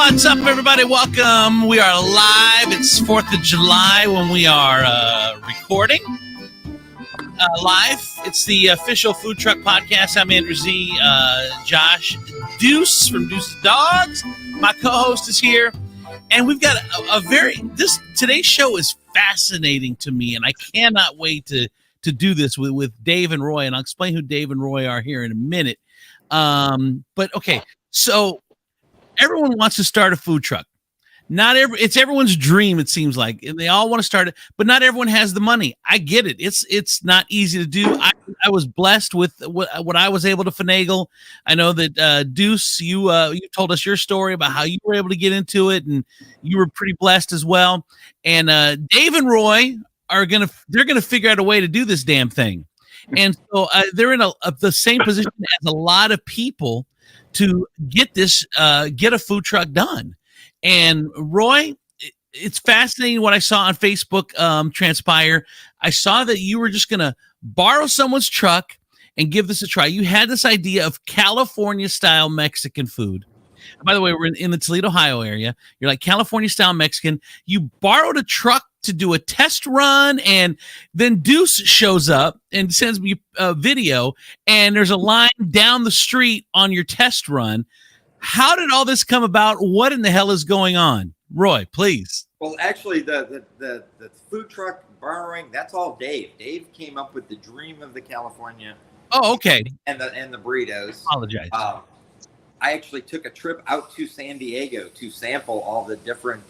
What's up, everybody? Welcome. We are live. It's 4th of July when we are recording live. It's the official Food Truck Podcast. I'm Andrew Z. Josh Deuce from Deuce's Dogs. My co-host is here. And we've got today's show is fascinating to me, and I cannot wait to do this with Dave and Roy, and I'll explain who Dave and Roy are here in a minute. But okay, so everyone wants to start a food truck. It's everyone's dream, it seems like, and they all want to start it, but not everyone has the money. I get it. It's not easy to do. I was blessed with what I was able to finagle. I know that Deuce, you told us your story about how you were able to get into it, and you were pretty blessed as well. And Dave and Roy they're gonna figure out a way to do this damn thing, and so they're in the same position as a lot of people to get a food truck done. And Roy, it's fascinating what I saw on Facebook transpire. I saw that you were just going to borrow someone's truck and give this a try. You had this idea of California-style Mexican food. And by the way, we're in the Toledo, Ohio area. You're like California-style Mexican. You borrowed a truck to do a test run, and then Deuce shows up and sends me a video, and there's a line down the street on your test run. How did all this come about? What in the hell is going on? Roy, please. Well, actually, the food truck borrowing, that's all Dave. Dave came up with the dream of the California. Oh, okay. And the burritos. Apologize. I actually took a trip out to San Diego to sample all the different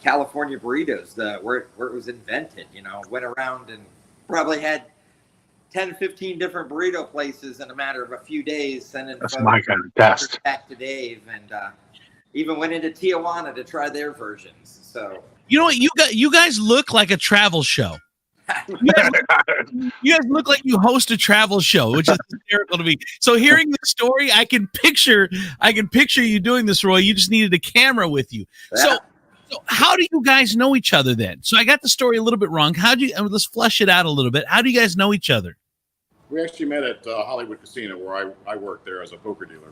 California burritos, where it was invented. Went around and probably had 10, 15 different burrito places in a matter of a few days, sending that's my kind of test back to Dave, and even went into Tijuana to try their versions. So you know what, you guys look like a travel show. You guys look like you host a travel show, which is hysterical to me. So hearing the story, I can picture you doing this, Roy. You just needed a camera with you. So how do you guys know each other then? So I got the story a little bit wrong. Let's flesh it out a little bit. How do you guys know each other? We actually met at Hollywood Casino, where I worked there as a poker dealer.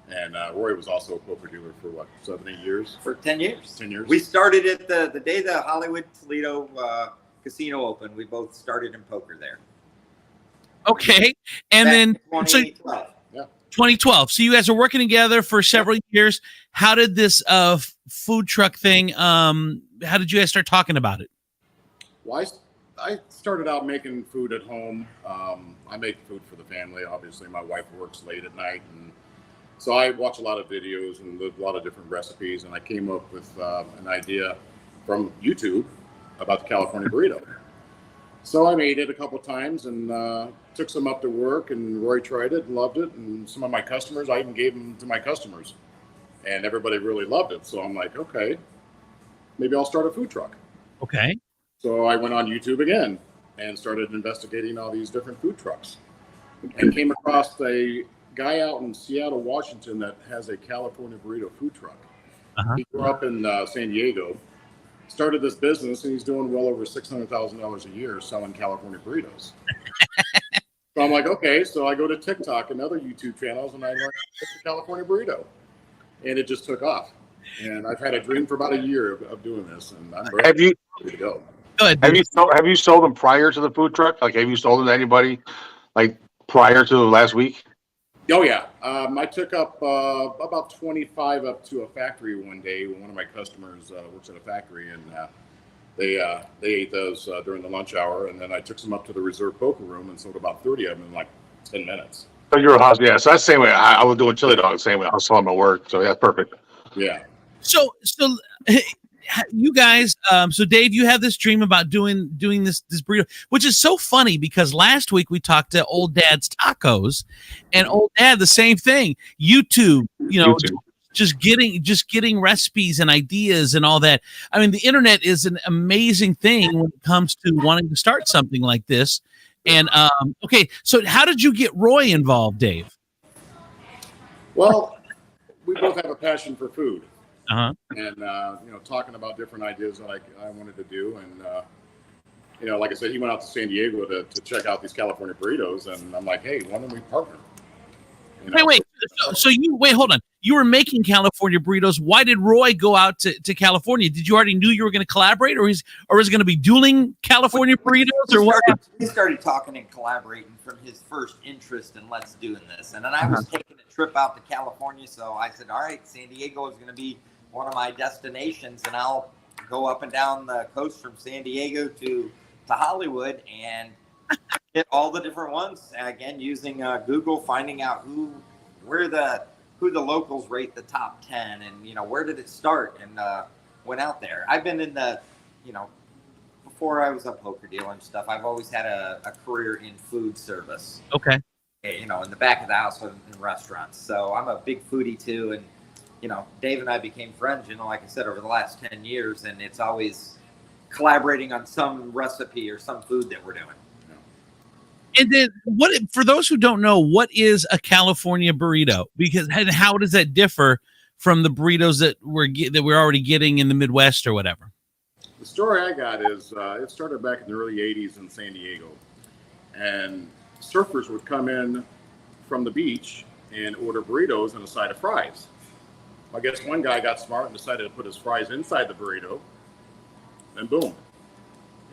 And Roy was also a poker dealer for 7, 8 years? For 10 years. 10 years. We started at the day the Hollywood Toledo Casino opened. We both started in poker there. Okay. And then 2012. 2012. So you guys are working together for several years. How did this food truck thing, how did you guys start talking about it? Well, I started out making food at home. I make food for the family. Obviously, my wife works late at night, and so I watch a lot of videos and a lot of different recipes, and I came up with an idea from YouTube about the California burrito. So I made it a couple times and took some up to work, and Roy tried it and loved it, and some of my customers, I even gave them to my customers, and everybody really loved it. So I'm like, okay, maybe I'll start a food truck. Okay. So I went on YouTube again and started investigating all these different food trucks, and came across a guy out in Seattle, Washington, that has a California burrito food truck. Uh-huh. He grew up in San Diego, started this business, and he's doing well over $600,000 a year selling California burritos. So I'm like, okay, so I go to TikTok and other YouTube channels, and I learned how to make the California burrito, and it just took off. And I've had a dream for about a year of doing this, and I'm ready to go. Good. Have you sold them prior to the food truck? Like, have you sold them to anybody like prior to last week? Oh yeah, I took up about 25 up to a factory one day. One of my customers works at a factory, and they ate those during the lunch hour, and then I took some up to the reserve poker room and sold about 30 of them in like 10 minutes. So you're a hospital, yeah. So that's the same way I was doing chili dogs, same way I was selling my work. So yeah, perfect. Yeah. So you guys, so Dave, you have this dream about doing this burrito, which is so funny because last week we talked to Old Dad's Tacos, and Old Dad, the same thing. YouTube, just getting recipes and ideas and all that. I mean, the internet is an amazing thing when it comes to wanting to start something like this. And okay, so how did you get Roy involved, Dave? Well, we both have a passion for food. Uh-huh. And talking about different ideas that I wanted to do, and like I said, he went out to San Diego to check out these California burritos, and I'm like, hey, why don't we partner? Wait. So hold on. you were making California burritos. Why did Roy go out to California? Did you already knew you were going to collaborate, or is it going to be dueling California burritos, or what? We started talking and collaborating from his first interest in let's doing this. And then I was taking a trip out to California. So I said, all right, San Diego is going to be one of my destinations, and I'll go up and down the coast from San Diego to Hollywood and hit all the different ones. Again, using Google, finding out who the locals rate the top 10, and where did it start, and went out there. I've been in the before I was a poker dealer and stuff, I've always had a career in food service. Okay. In the back of the house in restaurants. So I'm a big foodie too, and Dave and I became friends, like I said, over the last 10 years, and it's always collaborating on some recipe or some food that we're doing. And then, for those who don't know, what is a California burrito? And how does that differ from the burritos that we're already getting in the Midwest or whatever? The story I got is it started back in the early 80s in San Diego. And surfers would come in from the beach and order burritos and a side of fries. I guess one guy got smart and decided to put his fries inside the burrito. And boom,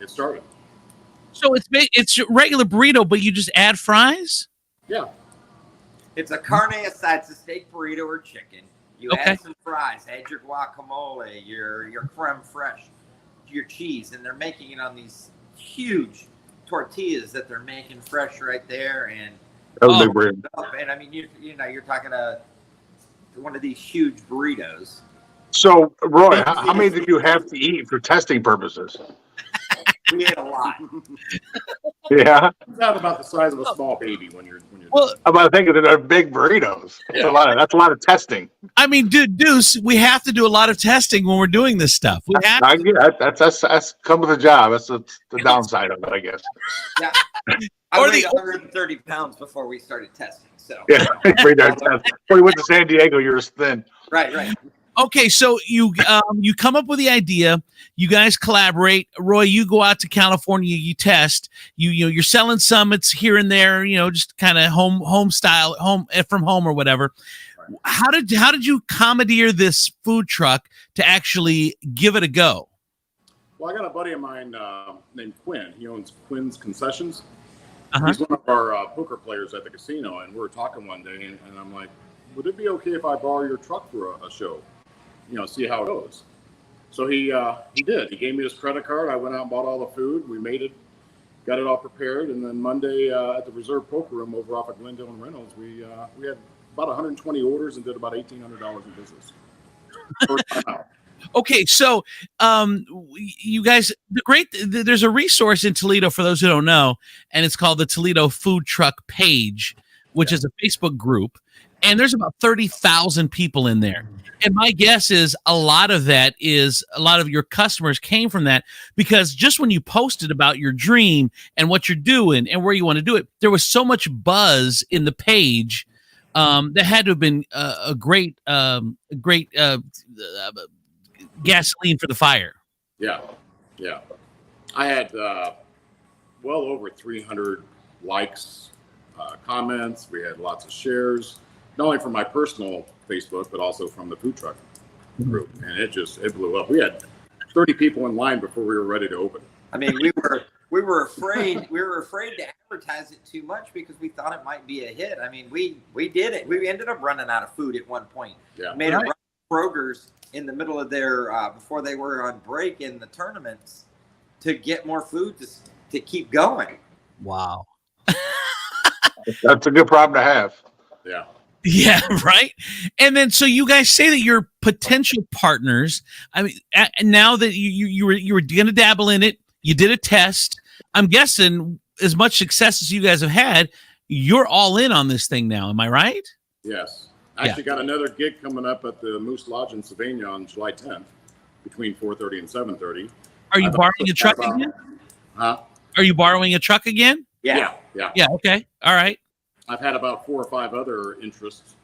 it started. So it's a regular burrito, but you just add fries? Yeah. It's a carne asada. It's a steak burrito or chicken. You add some fries, add your guacamole, your creme fraiche, your cheese, and they're making it on these huge tortillas that they're making fresh right there. And I mean, you're talking one of these huge burritos. So, Roy, how many did you have to eat for testing purposes? We ate a lot. Yeah. It's not about the size of a small baby when you're. Well, I'm about to think that they're big burritos. Yeah. That's a lot of testing. I mean, Deuce, we have to do a lot of testing when we're doing this stuff. We have I get it. That's come with the job. That's the downside of it, I guess. Yeah. I weighed 130 pounds before we started testing. So Yeah. Before you went to San Diego, you were thin. Right. Okay, so you come up with the idea. You guys collaborate. Roy, you go out to California. You test. You're selling summits here and there. Just kind of home style, from home or whatever. Right. How did you commandeer this food truck to actually give it a go? Well, I got a buddy of mine named Quinn. He owns Quinn's Concessions. Uh-huh. He's one of our poker players at the casino, and we were talking one day, and I'm like, would it be okay if I borrow your truck for a show? See how it goes. So he did. He gave me his credit card. I went out and bought all the food. We made it, got it all prepared, and then Monday at the Reserve Poker Room over off of Glendale and Reynolds, we had about 120 orders and did about $1,800 in business. First time out. Okay, so you guys, there's a resource in Toledo for those who don't know, and it's called the Toledo Food Truck Page, which is a Facebook group, and there's about 30,000 people in there. And my guess is a lot of your customers came from that, because just when you posted about your dream and what you're doing and where you want to do it, there was so much buzz in the page that had to have been a great gasoline for the fire. Yeah. I had well over 300 likes, comments. We had lots of shares, not only from my personal Facebook, but also from the food truck group. And it blew up. We had 30 people in line before we were ready to open. I mean, we were afraid to advertise it too much because we thought it might be a hit. I mean, we did it. We ended up running out of food at one point. Yeah. Made a run to Kroger's in the middle of their before they were on break in the tournaments to get more food to keep going. Wow. That's a good problem to have. Yeah. Yeah, right. And then, so you guys say that you're potential partners. I mean, now that you were going to dabble in it, you did a test. I'm guessing as much success as you guys have had, you're all in on this thing now. Am I right? Yes. I actually got another gig coming up at the Moose Lodge in Sylvania on July 10th between 4:30 and 7:30. Are you borrowing a truck again? Huh? Are you borrowing a truck again? Yeah. Yeah. Okay. All right. I've had about 4 or 5 other interests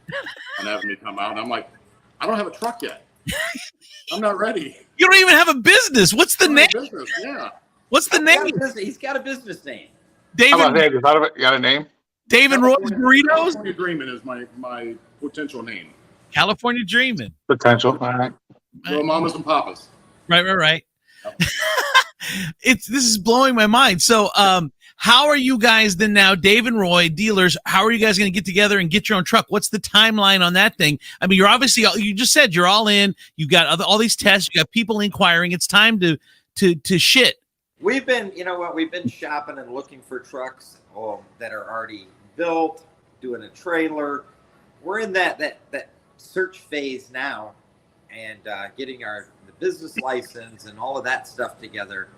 on having me come out, and I'm like, I don't have a truck yet. I'm not ready. You don't even have a business. What's the name? Business, yeah. What's the name? He's got a business name. How about David. that? You got a name? David Roy's Burritos. California Dreamin' is my potential name. California dreaming. Potential. All right. Little mamas and papas. Right. This is blowing my mind. So, how are you guys then now, Dave and Roy, dealers, how are you guys going to get together and get your own truck? What's the timeline on that thing? I mean, you're obviously, you just said you're all in. You got all these tests. You got people inquiring. It's time to shit. We've been, we've been shopping and looking for trucks that are already built, doing a trailer. We're in that search phase now, and getting the business license and all of that stuff together.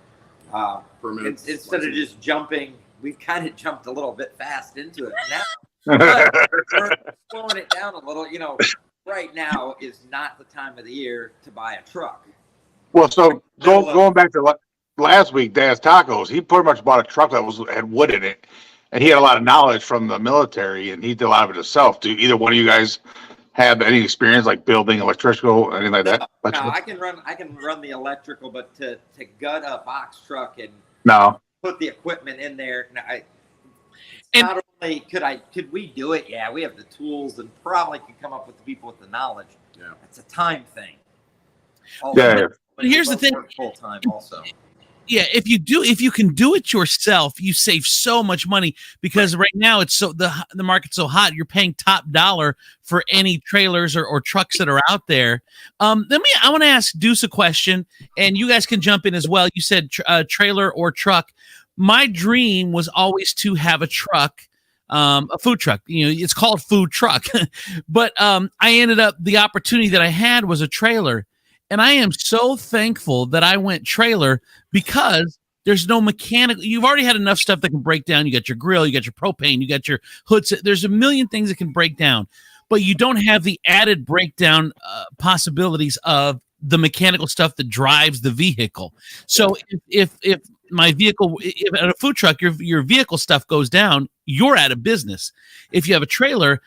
Instead of just jumping, we've kind of jumped a little bit fast into it now. But we're slowing it down a little. Right now is not the time of the year to buy a truck. Well, so going back to last week, Dad's Tacos, he pretty much bought a truck that had wood in it, and he had a lot of knowledge from the military, and he did a lot of it himself. Do either one of you guys have any experience like building electrical, anything like that? No, I can run the electrical, but to gut a box truck and put the equipment in there, not only could we do it, yeah, we have the tools and probably can come up with the people with the knowledge. Yeah, it's a time thing. But here's the thing: full time also. Yeah, if you can do it yourself, you save so much money because right now it's the market's so hot. You're paying top dollar for any trailers or trucks that are out there. I want to ask Deuce a question, and you guys can jump in as well. You said trailer or truck. My dream was always to have a truck, a food truck. It's called food truck, but I ended up the opportunity that I had was a trailer. And I am so thankful that I went trailer because there's no mechanical. You've already had enough stuff that can break down. You got your grill, you got your propane, you got your hoods. There's a million things that can break down, but you don't have the added breakdown possibilities of the mechanical stuff that drives the vehicle. So if my vehicle, if at a food truck, your vehicle stuff goes down, you're out of business. If you have a trailer,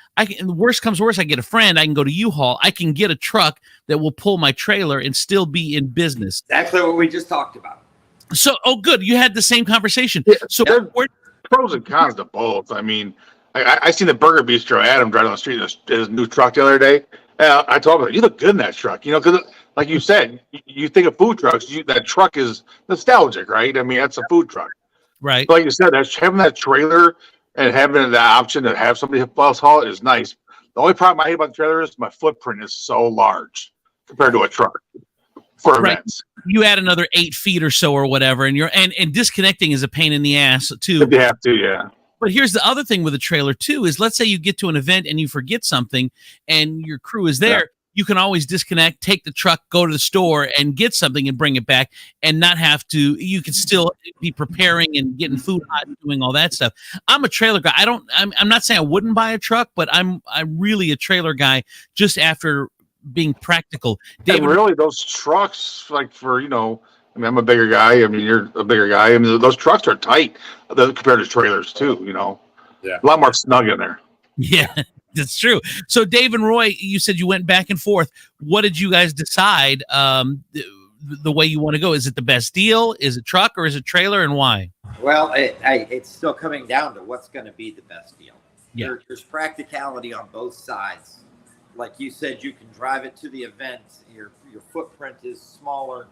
worst comes worst, I get a friend, I can go to U-Haul, I can get a truck that will pull my trailer and still be in business. Exactly what we just talked about. So, good. You had the same conversation. Yeah, so there's pros and cons to both. I mean, I seen the Burger Bistro Adam driving on the street in his new truck the other day. I told him, you look good in that truck, because like you said, you think of food trucks, that truck is nostalgic, right? I mean, that's a food truck. Right. But like you said, having that trailer and having the option to have somebody else haul it is nice. The only problem I hate about the trailer is my footprint is so large compared to a truck for events. You add another 8 feet or so or whatever, and disconnecting is a pain in the ass too. If you have to, yeah. But here's the other thing with a trailer too, is let's say you get to an event and you forget something and your crew is there. Yeah. You can always disconnect, take the truck, go to the store and get something and bring it back and not have to, you can still be preparing and getting food hot and doing all that stuff. I'm a trailer guy. I'm not saying I wouldn't buy a truck, but I'm really a trailer guy just after being practical. David, and really those trucks, like for, I'm a bigger guy. I mean, you're a bigger guy. I mean, those trucks are tight compared to trailers too, Yeah. A lot more snug in there. Yeah, that's true. So Dave and Roy, you said you went back and forth. What did you guys decide the way you want to go? Is it the best deal? Is it truck or is it trailer, and why? Well, it's still coming down to what's going to be the best deal. Yeah. There's practicality on both sides. Like you said, you can drive it to the event. Your footprint is smaller.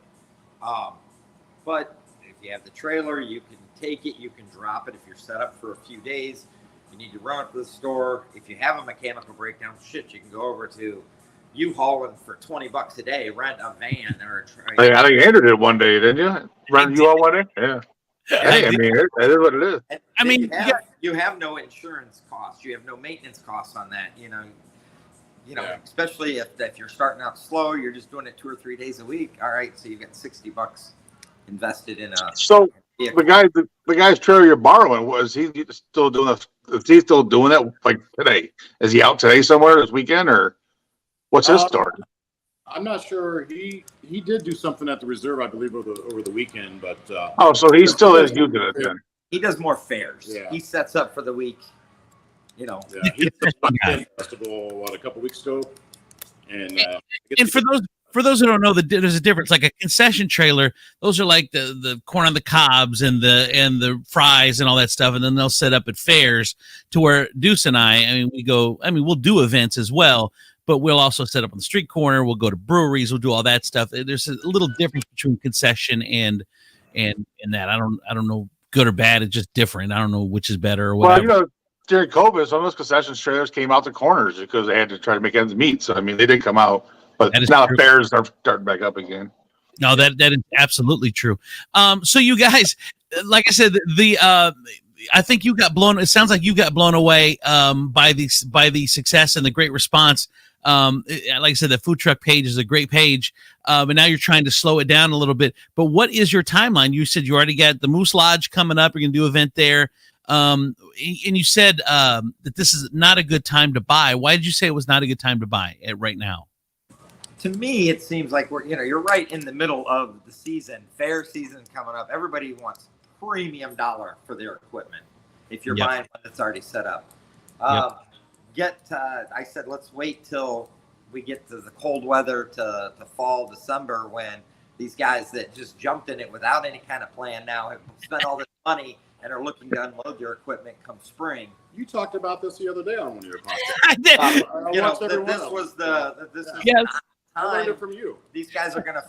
But if you have the trailer, you can take it, you can drop it if you're set up for a few days. You need to run it to the store. If you have a mechanical breakdown, you can go over to U-Haul and for $20 a day, rent a van or a trailer. I think Andrew did one day, didn't you? Rent U-Haul one day? Yeah. Hey, I mean, that is what it is. And I mean, you have no insurance costs. You have no maintenance costs on that. Especially if you're starting out slow, you're just doing it 2 or 3 days a week. All right, so you got $60 invested in a. So the guy's trailer you're borrowing, is he still doing that? Is he still doing that like today? Is he out today somewhere this weekend, or what's his story? I'm not sure. He did do something at the reserve, I believe, over the weekend, but so he still is using it then. He does more fairs. Yeah. He sets up for the week. Yeah, he did the festival a couple weeks ago, and for those who don't know, there's a difference. Like a concession trailer, those are like the corn on the cobs and the fries and all that stuff, and then they'll set up at fairs. To where Deuce and I mean, we'll do events as well. but we'll also set up on the street corner. We'll go to breweries. We'll do all that stuff. There's a little difference between concession and that. I don't know, good or bad. It's just different. I don't know which is better or whatever. Well, during COVID, some of those concession trailers came out the corners because they had to try to make ends meet. So, I mean, they did come out, but now true. fairs are starting back up again. No, that is absolutely true. So you guys, like I said, I think you got blown. It sounds like you got blown away by the success and the great response. Like I said, the food truck page is a great page, but now you're trying to slow it down a little bit. But what is your timeline? You said you already got the Moose Lodge coming up. You're gonna do an event there, and you said that this is not a good time to buy. Why did you say it was not a good time to buy it right now? To me, it seems like you're right in the middle of the season, fair season coming up. Everybody wants premium dollar for their equipment if you're buying one that's already set up. I said, let's wait till we get to the cold weather to fall, December, when these guys that just jumped in it without any kind of plan now have spent all this money and are looking to unload their equipment come spring. You talked about this the other day on one of your podcasts. I did. This is Yes. I learned it from you. These guys are gonna,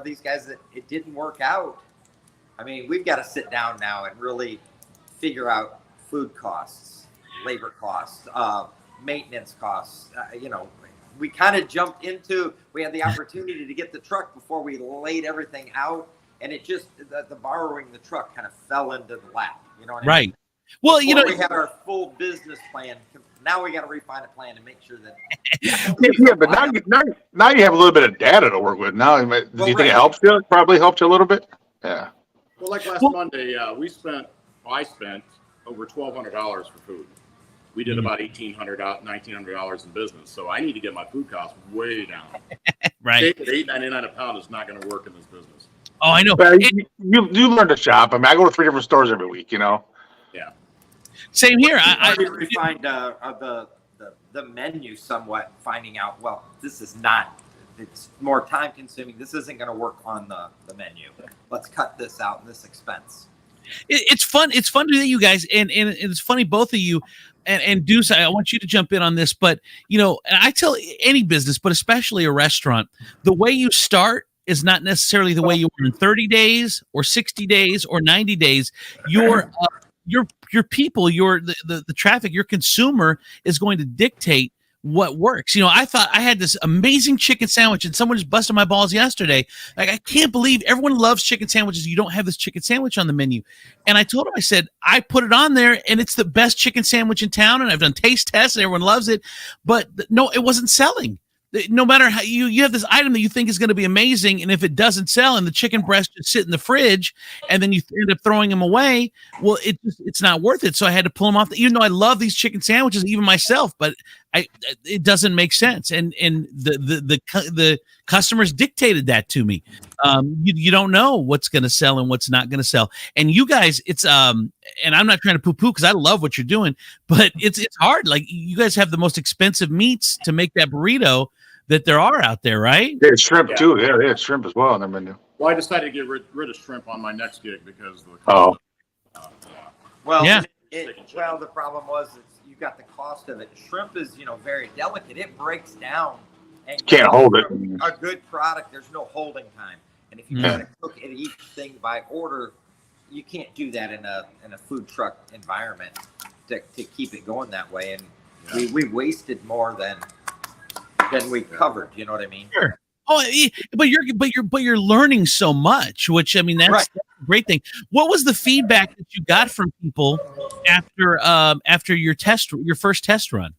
these guys that it didn't work out. I mean, we've got to sit down now and really figure out food costs, labor costs, maintenance costs. We kind of jumped into. We had the opportunity to get the truck before we laid everything out, and it just the borrowing the truck kind of fell into the lap. You know what I mean? Right. Well, we had our full business plan. Now we got to refine a plan to make sure that. Yeah, but now you have a little bit of data to work with. Now, do you think it helps you? It probably helped you a little bit. Yeah. Well, like last Monday, I spent over $1,200 for food. We did about $1,900 in business. So I need to get my food costs way down. Right. $8.99 a pound is not going to work in this business. Oh, I know. But you learn to shop. I mean, I go to 3 different stores every week. Yeah. Same here. I refined the menu somewhat, finding out, well, this is not. It's more time consuming. This isn't going to work on the menu. Let's cut this out in this expense. It's fun. It's fun to do that, you guys, and it's funny, both of you. And Deuce, I want you to jump in on this, but and I tell any business, but especially a restaurant, the way you start is not necessarily the way you are in 30 days or 60 days or 90 days. Your people, the traffic, your consumer is going to dictate what works. I thought I had this amazing chicken sandwich and someone just busted my balls yesterday. Like, I can't believe everyone loves chicken sandwiches. You don't have this chicken sandwich on the menu. And I told him, I said, I put it on there and it's the best chicken sandwich in town. And I've done taste tests and everyone loves it. But no, it wasn't selling. No matter how you have this item that you think is going to be amazing, and if it doesn't sell and the chicken breast just sit in the fridge and then you end up throwing them away, well, it's not worth it. So I had to pull them off. Even though I love these chicken sandwiches, even myself, but it doesn't make sense. And the customers dictated that to me. You don't know what's going to sell and what's not going to sell. And you guys, it's and I'm not trying to poo-poo because I love what you're doing, but it's hard. Like, you guys have the most expensive meats to make that burrito that there are out there, right? Yeah, shrimp too. Yeah, they had shrimp as well on their menu. Well, I decided to get rid of shrimp on my next gig because of the cost. Well, yeah. The problem was you got the cost of it. Shrimp is, very delicate. It breaks down. And can't hold it. A good product, there's no holding time. And if you try to cook each thing by order, you can't do that in a food truck environment to keep it going that way. And we wasted more than we covered. You know what I mean? Sure. Oh, but you're learning so much, which, I mean, that's a great thing. What was the feedback that you got from people after your first test run?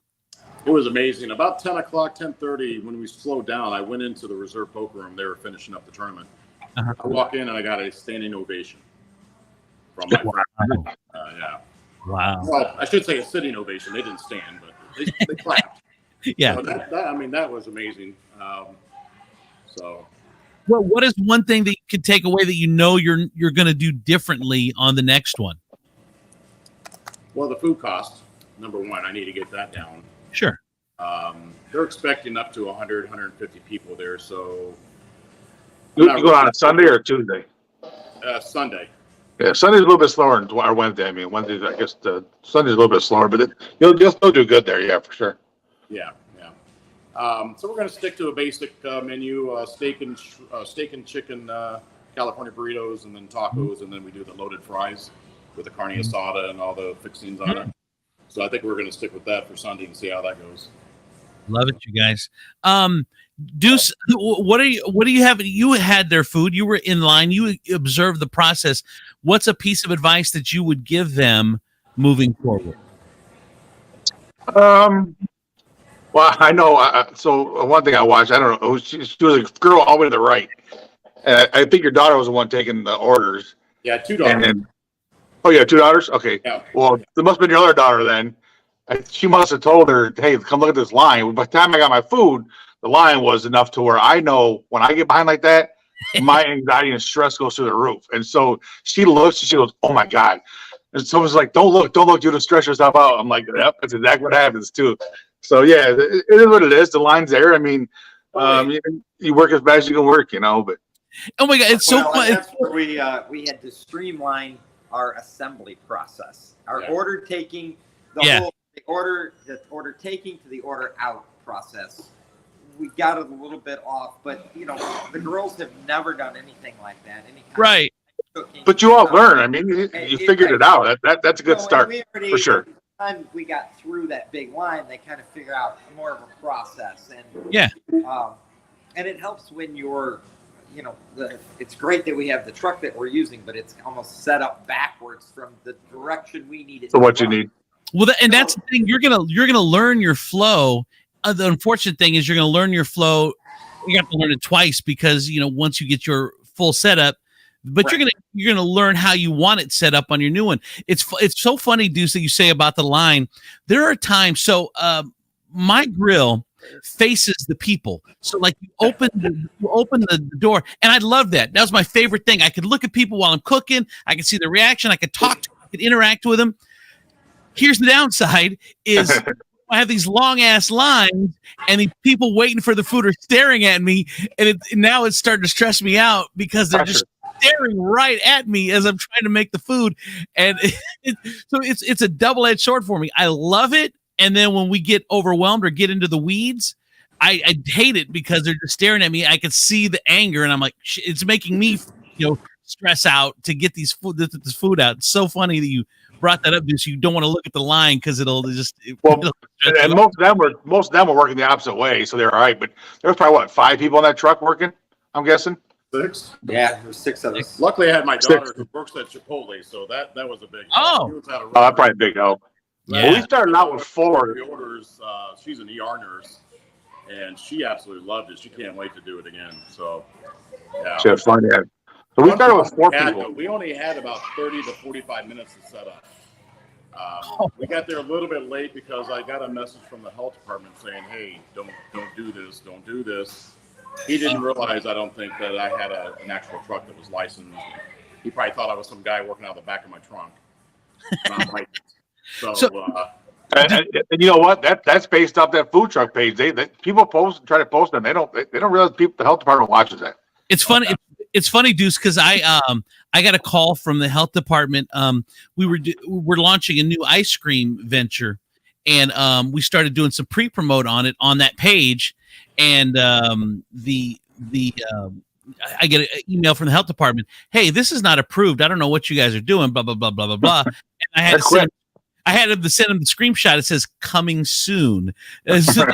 It was amazing. About 10 o'clock, 10:30, when we slowed down, I went into the reserve poker room. They were finishing up the tournament. I walk in and I got a standing ovation from my friend. Wow. Well, I should say a sitting ovation. They didn't stand, but they clapped. Yeah. So that was amazing. Well, what is one thing that you can take away that you're going to do differently on the next one? Well, the food cost, number one, I need to get that down. Sure. They're expecting up to 100, 150 people there, so. You go on a Sunday or Tuesday? Sunday. Yeah, Sunday's a little bit slower or Wednesday. I mean, Wednesday, I guess Sunday's a little bit slower, but you'll still do good there. Yeah, for sure. Yeah. So we're going to stick to a basic menu: steak and chicken, California burritos, and then tacos, and then we do the loaded fries with the carne asada and all the fixings on it. So I think we're going to stick with that for Sunday and see how that goes. Love it, you guys. Deuce, what do you have? You had their food. You were in line. You observed the process. What's a piece of advice that you would give them moving forward? Well, I know. So one thing I watched, I don't know. She was a girl all the way to the right. I think your daughter was the one taking the orders. Yeah, 2 daughters. Oh, yeah, 2 daughters? Okay. Yeah. Well, there must have been your other daughter then. She must have told her, hey, come look at this line. By the time I got my food, the line was enough to where I know when I get behind like that, my anxiety and stress goes through the roof. And so she looks and she goes, oh, my God. And someone's like, don't look, you to stress yourself out. I'm like, yep, that's exactly what happens, too. So, yeah, it is what it is. The line's there. I mean, you work as best as you can work, but. Oh, my God. It's so fun. That's where we had to streamline our assembly process, our order taking, the order taking to the order out process. We got it a little bit off, but the girls have never done anything like that. Any kind of cooking. But you all learn. I mean, you figured it out. That's a good start for sure. By the time we got through that big line, they kind of figure out more of a process, and and it helps when you're. It's great that we have the truck that we're using, but it's almost set up backwards from the direction we need it. So what you need. Well, and that's the thing. You're gonna learn your flow. The unfortunate thing is you're gonna learn your flow. You have to learn it twice because once you get your full setup, but you're gonna learn how you want it set up on your new one. It's so funny, Deuce, that you say about the line. There are times. So my grill faces the people, so like you open the door, and I love that. That was my favorite thing. I could look at people while I'm cooking. I could see the reaction. I could talk to them. I could interact with them. Here's the downside: is I have these long ass lines, and these people waiting for the food are staring at me, and now it's starting to stress me out because they're just staring right at me as I'm trying to make the food, and so it's a double-edged sword for me. I love it. And then when we get overwhelmed or get into the weeds, I hate it because they're just staring at me. I can see the anger, and I'm like, it's making me, stress out to get this food out. It's so funny that you brought that up, because you don't want to look at the line because it'll just. And most of them were working the opposite way, so they're all right. But there was probably 5 people on that truck working. I'm guessing 6. Yeah, there were 6 of us. Luckily, I had my daughter who works at Chipotle, so that was a big help. That's probably a big help. Yeah. Well, we started out with 4 orders. She's an ER nurse, and she absolutely loved it. She can't wait to do it again. So, yeah. She had fun, yeah. So we started with 4 people. We only had about 30 to 45 minutes to set up. We got there a little bit late because I got a message from the health department saying, "Hey, don't do this. Don't do this." He didn't realize, I don't think, that I had an actual truck that was licensed. He probably thought I was some guy working out of the back of my trunk. And you know what? That's based off that food truck page. They people try to post them. They don't realize the health department watches that. It's funny. It's funny, Deuce, because I got a call from the health department. We're launching a new ice cream venture, and we started doing some pre-promote on it on that page, and I get an email from the health department. Hey, this is not approved. I don't know what you guys are doing. Blah blah blah blah blah blah. And I had to send them the screenshot. It says coming soon. So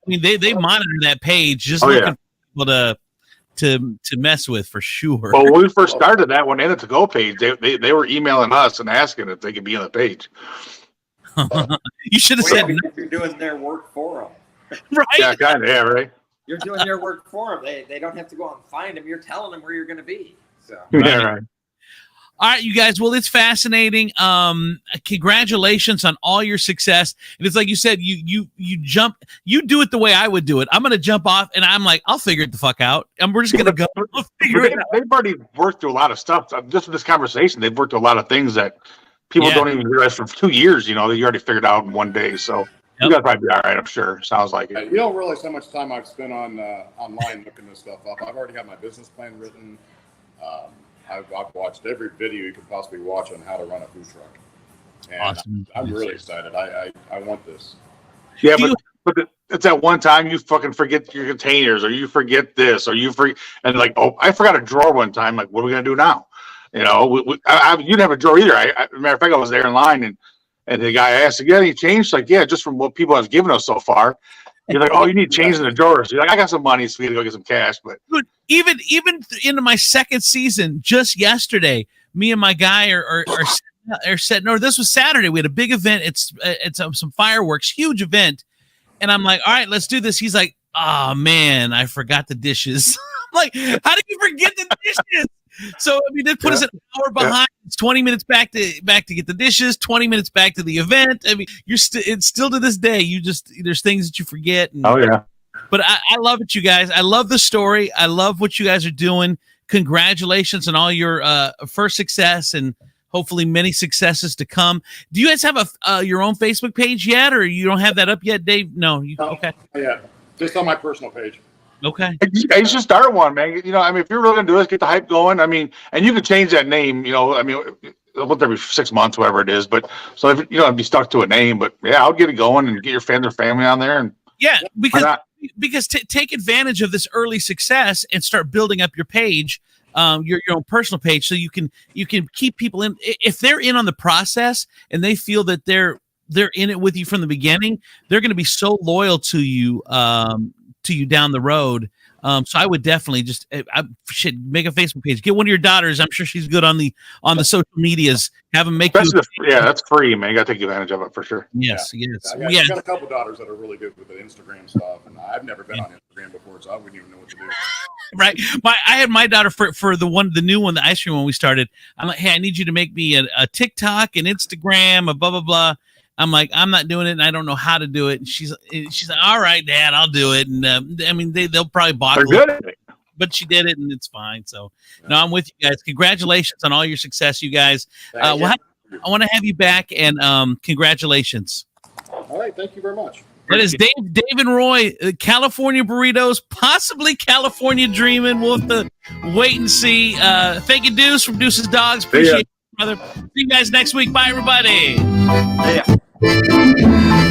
they monitor that page just looking for people to mess with for sure. Well, when we first started that one in the To Go page, they were emailing us and asking if they could be on the page. You should have said you're doing their work for them. Right? Yeah, kind of. Yeah, right. You're doing their work for them. They don't have to go out and find them. You're telling them where you're going to be. So. Yeah, right. All right, you guys. Well, it's fascinating. Congratulations on all your success. And it's like you said, you jump, you do it the way I would do it. I'm going to jump off, and I'm like, I'll figure it the fuck out. And we're just going to go. They've already worked through a lot of stuff. Just in this conversation, they've worked through a lot of things that people don't even realize for 2 years, that you already figured out in one day. So you guys probably be all right, I'm sure. Sounds like it. You don't realize how much time I've spent online looking this stuff up. I've already got my business plan written. I've watched every video you could possibly watch on how to run a food truck. And awesome. I'm really excited. I want this. Yeah, but it's that one time you fucking forget your containers, or you forget this, or and like, oh, I forgot a drawer one time. Like, what are we gonna do now? You know, you didn't have a drawer either. Matter of fact, I was there in line, and the guy asked, "You got any change?" Like, yeah, just from what people have given us so far. You're like, oh, you need change in the drawers. You're like, I got some money, so we got to go get some cash. But Dude, even into my second season, just yesterday, me and my guy are setting. No, this was Saturday. We had a big event. It's some fireworks, huge event. And I'm like, all right, let's do this. He's like, oh man, I forgot the dishes. I'm like, how did you forget the dishes? So I mean, they put us an hour behind. It's 20 minutes back to get the dishes, 20 minutes back to the event. I mean, it's still to this day. There's things that you forget. And, oh yeah. But I love it, you guys. I love the story. I love what you guys are doing. Congratulations on all your first success, and hopefully many successes to come. Do you guys have your own Facebook page yet, or you don't have that up yet, Dave? No. Okay. Yeah, just on my personal page. Okay. You should start one, man. You know, I mean, if you're really gonna do this, get the hype going. I mean, and you can change that name. You know, I mean, every 6 months, whatever it is. But so if you don't be stuck to a name, but yeah, I'll get it going and get your friends or family on there. And yeah, because take advantage of this early success and start building up your page, your own personal page, so you can keep people in. If they're in on the process and they feel that they're in it with you from the beginning, they're going to be so loyal to you down the road. So I would definitely just make a Facebook page. Get one of your daughters. I'm sure she's good on the social medias. Have them make that's free, man. You got to take advantage of it for sure. Yes. I got a couple daughters that are really good with the Instagram stuff, and I've never been on Instagram before, so I wouldn't even know what to do. Right. I had my daughter for the new one, the ice cream one we started. I'm like, hey, I need you to make me a TikTok, an Instagram, a blah blah blah. I'm like, I'm not doing it, and I don't know how to do it. And she's like, all right, Dad, I'll do it. And I mean, they'll probably bother. They're good at it. But she did it, and it's fine. So, no, I'm with you guys. Congratulations on all your success, you guys. I want to have you back, and congratulations. All right, thank you very much. That is Dave and Roy, California Burritos, possibly California Dreaming. We'll have to wait and see. Thank you, Deuce from Deuce's Dogs. Appreciate it, brother. See you guys next week. Bye, everybody. Yeah.